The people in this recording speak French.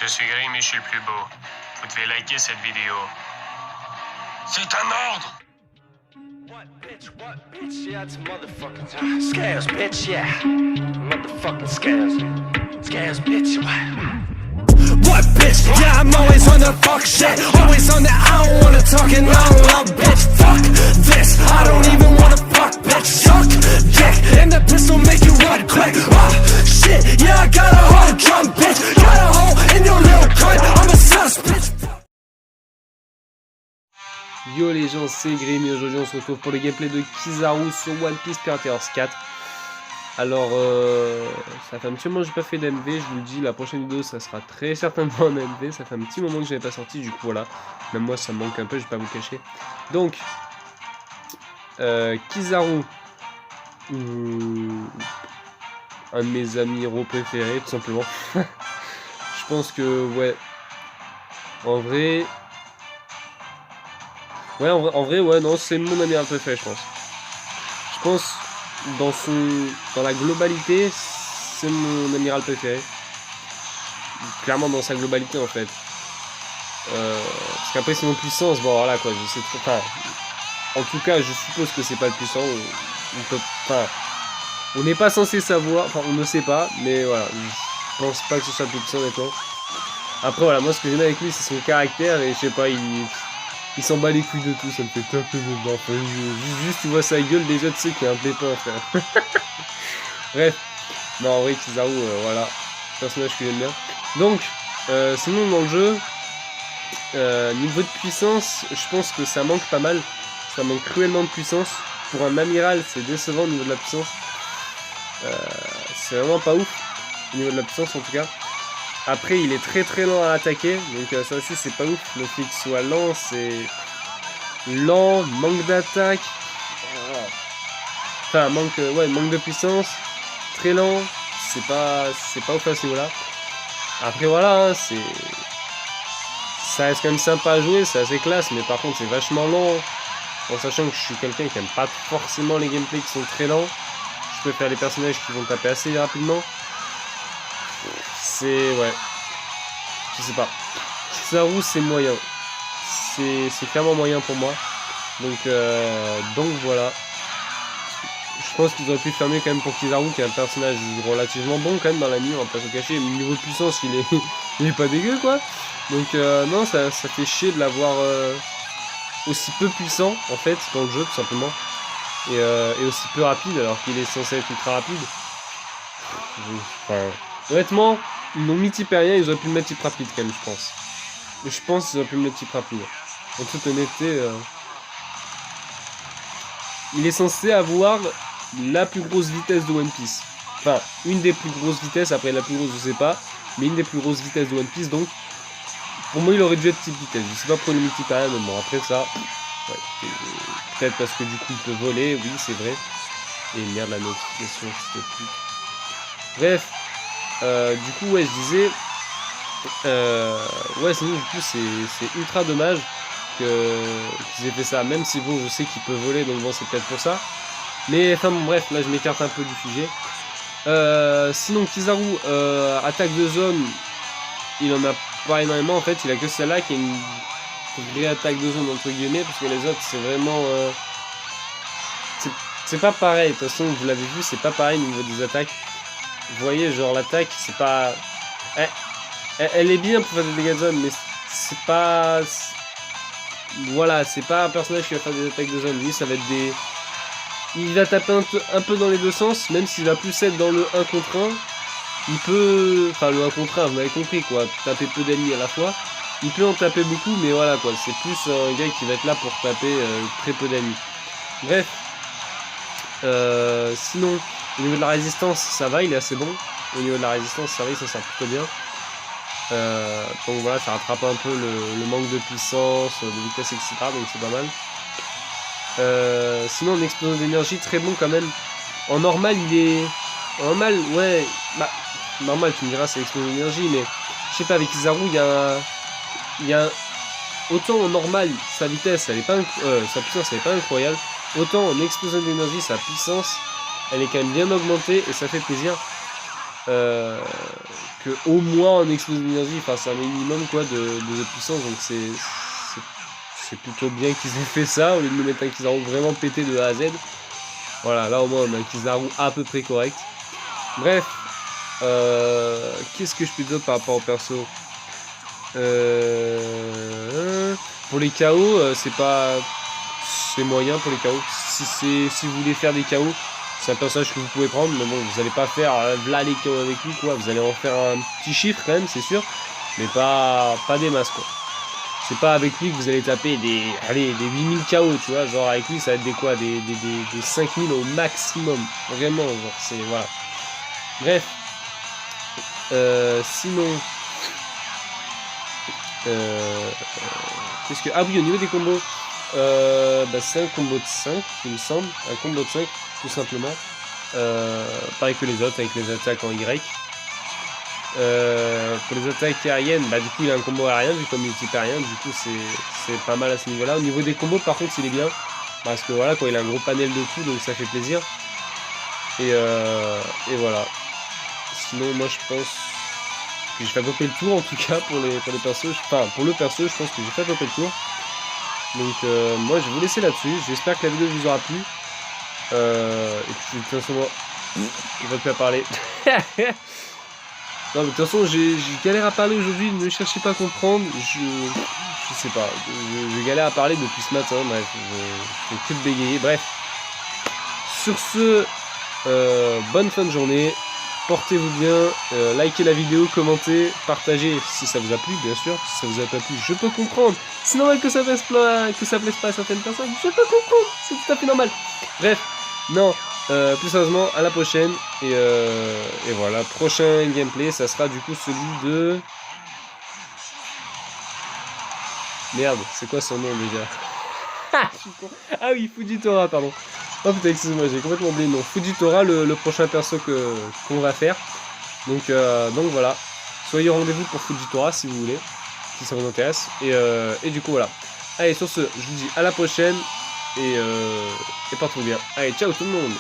Je suis Grim et je suis le plus beau. Vous devez liker cette vidéo. C'est un ordre! What bitch, yeah, it's motherfucking time. Scales, bitch, yeah. Motherfucking scales. Scales, bitch, what bitch, yeah, I'm always on the fuck shit. Always on the, I don't wanna talk and I don't love, bitch. Fuck this, I don't even wanna fuck, bitch. Suck dick, and the pistol make you run quick. Oh, shit, yeah, I got a whole drum, bitch. Got a hole in your little cunt, I'm a sus, bitch. Yo les gens, c'est Grim et aujourd'hui on se retrouve pour le gameplay de Kizaru sur One Piece Pirate Warriors 4. Alors, ça fait un petit moment que j'ai pas fait d'MV, je vous le dis, la prochaine vidéo ça sera très certainement un MV, ça fait un petit moment que j'avais pas sorti, du coup voilà, même moi ça me manque un peu, je vais pas vous cacher. Donc, Kizaru, un de mes amis héros préférés tout simplement. Je pense que, ouais, en vrai... Ouais, en vrai, ouais, non, c'est mon ami préféré, je pense. Je pense, dans la globalité, c'est mon amiral préféré. Clairement, dans sa globalité, en fait. Parce qu'après, c'est mon puissance, bon, voilà, quoi, je sais trop... Enfin, en tout cas, je suppose que c'est pas le puissant. On peut... Enfin, on n'est pas censé savoir, enfin, on ne sait pas, mais voilà, je pense pas que ce soit le plus puissant, honnêtement. Après, voilà, moi, ce que j'aime avec lui, c'est son caractère, et je sais pas, il s'en bat les couilles de tout, ça me fait taper dedans. Enfin, juste tu vois sa gueule, déjà tu sais qu'il y a un pépin, frère. Bref, non en vrai Kizaru, voilà, personnage que j'aime bien. Donc, sinon dans le jeu, niveau de puissance, je pense que ça manque pas mal. Ça manque cruellement de puissance. Pour un amiral, c'est décevant au niveau de la puissance. C'est vraiment pas ouf, au niveau de la puissance en tout cas. Après, il est très lent à attaquer, donc ça aussi c'est pas ouf. Le fait qu'il soit lent, c'est lent, manque d'attaque, enfin manque de puissance, très lent, c'est pas ouf à ce niveau-là. Après voilà, hein, ça reste quand même sympa à jouer, c'est assez classe, mais par contre c'est vachement lent. En sachant que je suis quelqu'un qui aime pas forcément les gameplays qui sont très lents, je préfère les personnages qui vont taper assez rapidement. C'est... ouais. Je sais pas. Kizaru c'est moyen. C'est clairement moyen pour moi. Donc voilà. Je pense qu'ils auraient pu faire mieux quand même pour Kizaru, qui est un personnage relativement bon quand même dans l'anime, on va pas se cacher. Niveau de puissance, il est pas dégueu quoi. Donc non, ça fait chier de l'avoir aussi peu puissant en fait dans le jeu tout simplement. Et aussi peu rapide alors qu'il est censé être ultra rapide. Enfin, honnêtement, ils l'ont mis type aérien, ils auraient pu le mettre type rapide quand même, je pense. Et je pense qu'ils auraient pu le mettre type rapide. En toute honnêteté, il est censé avoir la plus grosse vitesse de One Piece. Enfin, une des plus grosses vitesses, après la plus grosse je sais pas, mais une des plus grosses vitesses de One Piece, donc pour moi il aurait dû être type vitesse. Je sais pas pourquoi il est mis type aérien, mais bon, après ça, ouais, peut-être parce que du coup il peut voler, oui c'est vrai. Et merde, la notification, c'était plus... Bref, du coup, ouais, je disais, ouais, sinon, du coup, c'est ultra dommage qu'ils aient fait ça, même si, bon, je sais qu'il peut voler, donc bon, c'est peut-être pour ça. Mais, enfin, bon, bref, là, je m'écarte un peu du sujet. Sinon, Kizaru, attaque de zone, il en a pas énormément, en fait, il a que celle-là qui est une vraie attaque de zone, entre guillemets, parce que les autres, c'est vraiment... c'est pas pareil, de toute façon, vous l'avez vu, c'est pas pareil au niveau des attaques. Vous voyez, genre l'attaque, c'est pas... Elle est bien pour faire des dégâts de zone, mais c'est pas... Voilà, c'est pas un personnage qui va faire des attaques de zone. Lui, ça va être des... Il va taper un peu dans les deux sens, même s'il va plus être dans le 1 contre 1. Il peut... Enfin, le 1 contre 1, vous m'avez compris, quoi. Taper peu d'ennemis à la fois. Il peut en taper beaucoup, mais voilà, quoi. C'est plus un gars qui va être là pour taper très peu d'ennemis. Bref. Sinon... Au niveau de la résistance, ça va, il est assez bon. Au niveau de la résistance, ça va, il s'en sort plutôt bien. Donc voilà, ça rattrape un peu le manque de puissance, de vitesse, etc. Donc c'est pas mal. Sinon, en explosion d'énergie, très bon quand même. En normal, il est... En normal, ouais... Bah, normal, tu me diras, c'est explosion d'énergie, mais... Je sais pas, avec Kizaru, il y a... Autant en normal, sa vitesse, elle est pas... sa puissance, elle est pas incroyable. Autant en explosion d'énergie, sa puissance... Elle est quand même bien augmentée et ça fait plaisir. que au moins en explosion d'énergie, enfin c'est un minimum quoi de puissance, donc c'est plutôt bien qu'ils aient fait ça, au lieu de nous mettre un Kizaru vraiment pété de A à Z. Voilà, là au moins on a un Kizaru à peu près correct. Bref, qu'est-ce que je peux dire par rapport au perso? Pour les KO, c'est moyen pour les KO. Si vous voulez faire des KO, c'est un personnage que vous pouvez prendre, mais bon, vous allez pas faire là les KO avec lui, quoi. Vous allez en faire un petit chiffre quand même, c'est sûr, mais pas des masses, quoi. C'est pas avec lui que vous allez taper des 8000 KO, tu vois. Genre avec lui, ça va être des 5000 au maximum. Vraiment, genre, c'est voilà. Bref. Sinon. Qu'est-ce que. Ah oui, au niveau des combos. C'est un combo de 5, il me semble. Un combo de 5, tout simplement. Pareil que les autres, avec les attaques en Y. Pour les attaques aériennes, du coup il a un combo aérien, vu comme il est type aérien, du coup c'est pas mal à ce niveau là. Au niveau des combos par contre il est bien, parce que voilà quoi, il a un gros panel de tout, donc ça fait plaisir. Et voilà. Sinon moi je pense que j'ai fait à peu près le tour en tout cas pour les persos, enfin pour le perso je pense que j'ai fait à peu près le tour. Donc moi je vais vous laisser là-dessus, j'espère que la vidéo vous aura plu. Et puis de toute façon il va plus à parler. Non mais de toute façon j'ai galère à parler aujourd'hui, ne cherchez pas à comprendre, je sais pas, je galère à parler depuis ce matin, bref, je fais que de bégayer, bref. Sur ce, bonne fin de journée, portez-vous bien, likez la vidéo, commentez, partagez si ça vous a plu, bien sûr, si ça vous a pas plu, je peux comprendre, c'est normal que ça plaise pas à certaines personnes, je peux comprendre, c'est tout à fait normal. Bref, non. Plus sérieusement, à la prochaine. Et voilà, prochain gameplay, ça sera du coup celui de... Merde, c'est quoi son nom déjà? Ah oui, Fujitora, pardon. Oh putain, excusez-moi, j'ai complètement oublié le nom. Fujitora, le prochain perso qu'on va faire. Donc voilà, soyez au rendez-vous pour Fujitora si vous voulez, si ça vous intéresse. Et du coup voilà. Allez, sur ce, je vous dis à la prochaine. Et portez-vous bien. Allez, ciao tout le monde!